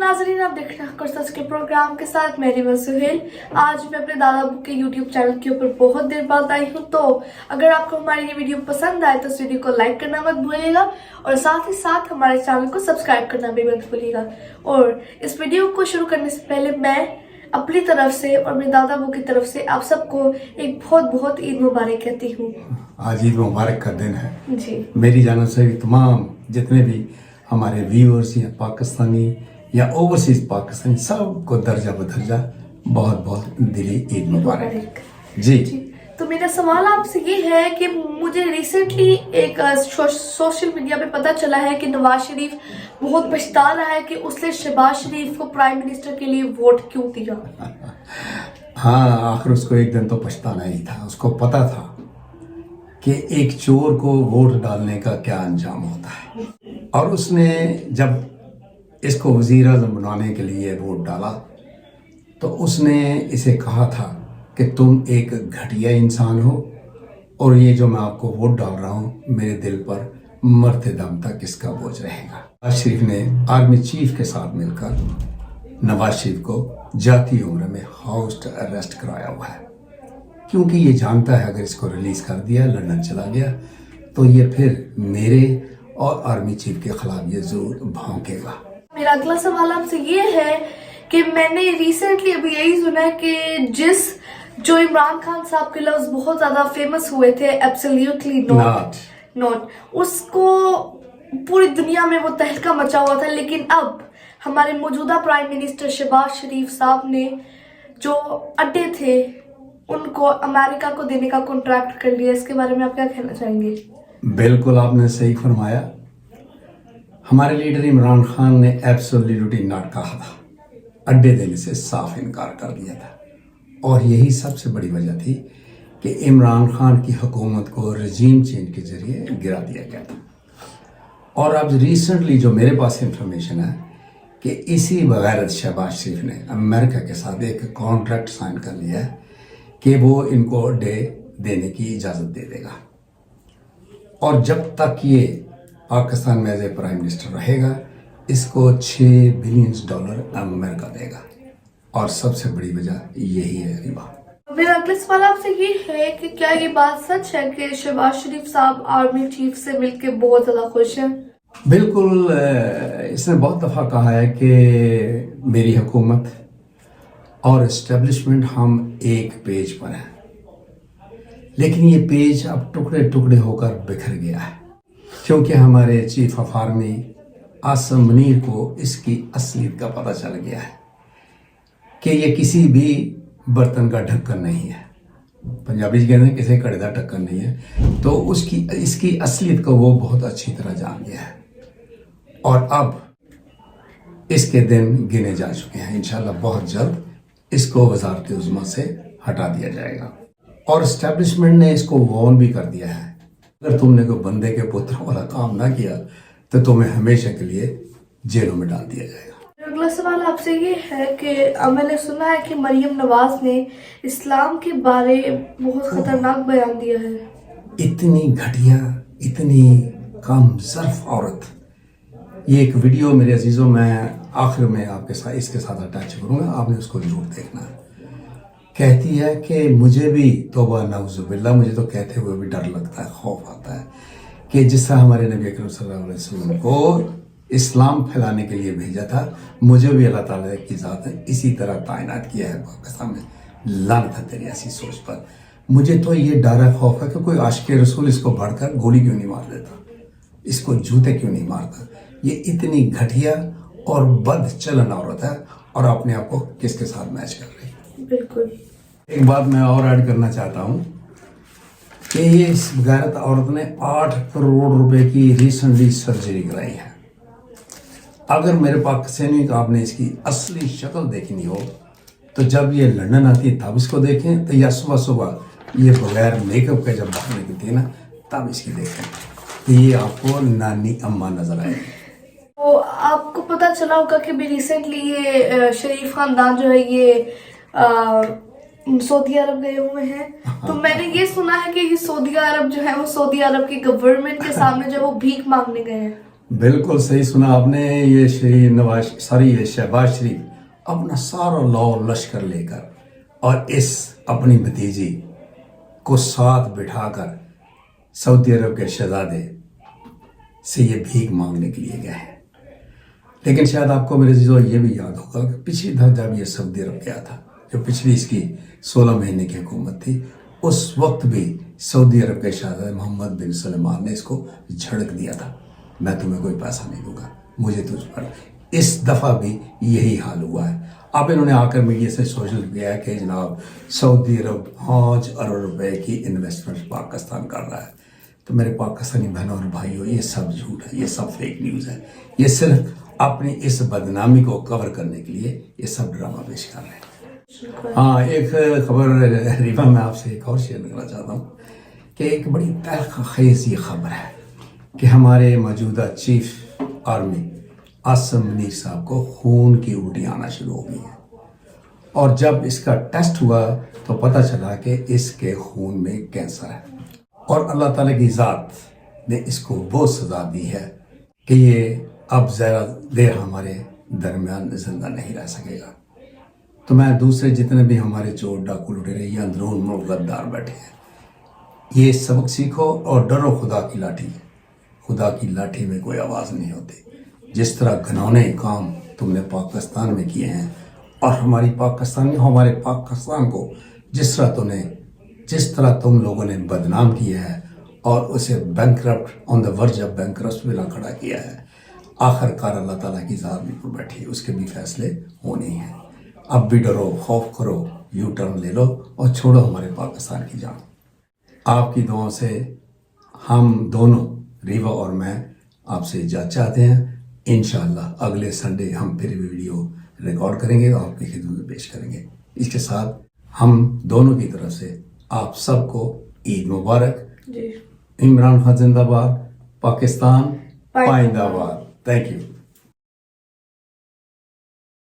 नाज़रीन, आप देख रहे हैं कुर्सस के प्रोग्राम के साथ मेरी सुहेल। आज मैं अपने दादा अबू के यूट्यूब चैनल के ऊपर बहुत देर बाद आई हूँ। तो अगर आपको हमारी ये वीडियो पसंद आए तो इस वीडियो को लाइक करना मत भूलिएगा और साथ ही साथ हमारे चैनल को सब्सक्राइब करना भी मत भूलिएगा। और इस वीडियो को शुरू करने से पहले मैं अपनी तरफ से और मेरे दादा अबू की तरफ से आप सबको एक बहुत बहुत ईद मुबारक कहती हूँ। आज ईद मुबारक का दिन है जी। मेरी जानिब से तमाम जितने भी हमारे व्यूअर्स या पाकिस्तानी या ओवरसीज पाकिस्तानी सबको दर्जा बदर्जा बहुत बहुत दिली ईद मुबारक। जी। तो मेरा सवाल आपसे ये है कि मुझे रिसेंटली एक सोशल मीडिया पे पता चला है कि नवाज शरीफ बहुत पछता रहा है कि उसने शहबाज शरीफ को प्राइम मिनिस्टर के लिए वोट क्यों दिया। हाँ, आखिर उसको एक दिन तो पछताना ही था। उसको पता था कि एक चोर को वोट डालने का क्या अंजाम होता है, और उसने जब इसको वजीर आज़म बनाने के लिए वोट डाला तो उसने इसे कहा था कि तुम एक घटिया इंसान हो और ये जो मैं आपको वोट डाल रहा हूँ मेरे दिल पर मरते दम तक इसका बोझ रहेगा। नवाज शरीफ ने आर्मी चीफ के साथ मिलकर नवाज शरीफ को जाती उम्र में हाउस अरेस्ट कराया हुआ है, क्योंकि ये जानता है अगर इसको रिलीज कर दिया, लंदन चला गया तो ये फिर मेरे और आर्मी चीफ के खिलाफ ये जरूर भौंकेगा। मेरा अगला सवाल आपसे ये है कि मैंने रिसेंटली अभी यही सुना है कि जो इमरान खान साहब के लफ्ज बहुत ज्यादा फेमस हुए थे, एब्सोल्युटली नॉट, उसको पूरी दुनिया में वो तहलका मचा हुआ था, लेकिन अब हमारे मौजूदा प्राइम मिनिस्टर शहबाज शरीफ साहब ने जो अड्डे थे उनको अमेरिका को देने का कॉन्ट्रैक्ट कर लिया। इसके बारे में आप क्या कहना चाहेंगे? बिल्कुल, आपने सही फरमाया। हमारे लीडर इमरान खान ने एब्सोल्युटली नॉट कहा था, अड्डे देने से साफ इनकार कर दिया था, और यही सबसे बड़ी वजह थी कि इमरान खान की हुकूमत को रजीम चेंज के जरिए गिरा दिया गया था। और अब रिसेंटली जो मेरे पास इंफॉर्मेशन है कि इसी बगैर शहबाज शरीफ ने अमेरिका के साथ एक कॉन्ट्रैक्ट साइन कर लिया है कि वो इनको अड्डे देने की इजाज़त दे देगा, और जब तक ये पाकिस्तान में एज ए प्राइम मिनिस्टर रहेगा इसको $6 बिलियन अमेरिका देगा, और सबसे बड़ी वजह यही है। रिबा, मेरा अगला सवाल आपसे ये है कि क्या ये बात सच है कि शहबाज शरीफ साहब आर्मी चीफ से मिलकर बहुत ज़्यादा खुश हैं? बिल्कुल, इसने बहुत दफ़ा कहा है कि मेरी हुकूमत और इस्टेब्लिशमेंट हम एक पेज पर हैं, लेकिन ये पेज अब टुकड़े टुकड़े होकर बिखर गया है, क्योंकि हमारे chief of army Asim Munir को इसकी असलियत का पता चल गया है कि ये किसी भी बर्तन का ढक्कन नहीं है। पंजाबी कहते हैं किसी कड़े का ढक्कन नहीं है, तो इसकी असलियत को वो बहुत अच्छी तरह जान गया है, और अब इसके दिन गिने जा चुके हैं। इंशाल्लाह बहुत जल्द इसको वजारत उज़्मा से हटा दिया जाएगा, और एस्टेब्लिशमेंट ने इसको वार्न भी कर दिया है, अगर तुमने कोई बंदे के पुत्र वाला काम ना किया तो तुम्हें हमेशा के लिए जेलों में डाल दिया जाएगा। अगला सवाल आपसे ये है कि मैंने सुना है कि मरियम नवाज ने इस्लाम के बारे बहुत खतरनाक बयान दिया है। इतनी घटिया, इतनी कम ज़र्फ औरत। ये एक वीडियो मेरे अजीज़ों मैं आखिर में आपके साथ इसके साथ अटैच करूँगा, आपने उसको ज़रूर देखना है। कहती है कि मुझे भी तौबा नाउज़ुबिल्लाह, मुझे तो कहते हुए भी डर लगता है, खौफ आता है कि जिस तरह हमारे नबी अकरम सल्लल्लाहु अलैहि वसल्लम को इस्लाम फैलाने के लिए भेजा था, मुझे भी अल्लाह ताला की ज़ात ने इसी तरह तैनात किया है पाकिस्तान में। लानत है तेरी ऐसी सोच पर। मुझे तो ये डर है, खौफ है कि कोई आशिक़ रसूल इसको बढ़कर गोली क्यों नहीं मार देता, इसको जूते क्यों नहीं मारता। ये इतनी घटिया और बद चलन औरत है, और अपने आप को किसके साथ मैच कर रही है। बिल्कुल। एक बात मैं और ऐड करना चाहता हूँ कि ये इस गैरत औरत ने 8 करोड़ रुपए की रिसेंटली सर्जरी कराई है। अगर मेरे पाकिस्तानी का आपने इसकी असली शक्ल देखनी हो तो जब ये लंदन आती है तब इसको देखें, तो या सुबह सुबह ये बगैर मेकअप के जब बाहर निकलती है ना तब इसकी देखें, तो ये आपको नानी अम्मा नजर आएगी। तो आपको पता चला होगा कि भी रिसेंटली ये शरीफ खानदान जो है ये सऊदी अरब गए हुए हैं। तो मैंने ये सुना है कि ये सऊदी अरब जो है वो सऊदी अरब की गवर्नमेंट के सामने जो है वो भीख मांगने गए हैं। بالکل صحیح سنا آپ نے. یہ یہ شہباز شریف اپنا سارا لاؤ لشکر لے کر اور اس اپنی بھتیجی کو ساتھ بٹھا کر سعودی عرب کے شہزادے سے یہ بھیک مانگنے کے لیے گئے ہیں. لیکن شاید آپ کو میرے عزیزو یہ بھی یاد ہوگا کہ پچھلی دفعہ جب یہ سعودی عرب گیا تھا, جو پچھلی اس کی 16 مہینے کی حکومت تھی, اس وقت بھی سعودی عرب کے شہزادے محمد بن سلمان نے اس کو جھڑک دیا تھا, میں تمہیں کوئی پیسہ نہیں دوں گا, مجھے تجھ پر. اس دفعہ بھی یہی حال ہوا ہے. اب انہوں نے آ کر میڈیا سے سوشل کیا ہے کہ جناب سعودی عرب 5 ارب روپے کی انویسٹمنٹ پاکستان کر رہا ہے. تو میرے پاکستانی بہنوں اور بھائیوں, یہ سب جھوٹ ہے, یہ سب فیک نیوز ہے. یہ صرف اپنی اس بدنامی کو کور کرنے کے لیے یہ سب ڈرامہ پیش کر رہے ہیں. ہاں, ایک خبر ریبا میں آپ سے ایک اور شیئر کرنا چاہتا ہوں کہ ایک بڑی تلخ خیز یہ خبر ہے کہ ہمارے موجودہ چیف آرمی عاصم منیر صاحب کو خون کی الٹی آنا شروع ہو گئی ہے. اور جب اس کا ٹیسٹ ہوا تو پتہ چلا کہ اس کے خون میں کینسر ہے. اور اللہ تعالیٰ کی ذات نے اس کو وہ سزا دی ہے کہ یہ اب زیادہ دیر ہمارے درمیان زندہ نہیں رہ سکے گا. تو میں دوسرے جتنے بھی ہمارے چور ڈاکو لٹیرے یا اندرون ملک غدار بیٹھے ہیں, یہ سبق سیکھو اور ڈرو خدا کی لاٹھی. خدا کی لاٹھی میں کوئی آواز نہیں ہوتی. جس طرح گھنونے کام تم نے پاکستان میں کیے ہیں اور ہمارے پاکستان کو جس طرح تم لوگوں نے بدنام کیا ہے اور اسے bankrupt on the verge of bankrupt میں کھڑا کیا ہے, آخر کار اللہ تعالیٰ کی ذات بھی پر بیٹھی ہے, اس کے بھی فیصلے ہونے ہیں. اب بھی ڈرو, خوف کرو, یو ٹرن لے لو اور چھوڑو ہمارے پاکستان کی جان. آپ کی دعاؤں سے ہم دونوں, ریوا اور میں, آپ سے اجازت چاہتے ہیں. انشاءاللہ اگلے سنڈے ہم پھر ویڈیو ریکارڈ کریں گے اور آپ کی خدمت میں پیش کریں گے. اس کے ساتھ ہم دونوں کی طرف سے آپ سب کو عید مبارک. عمران خان زندہ باد, پاکستان پائندہ باد. Thank you.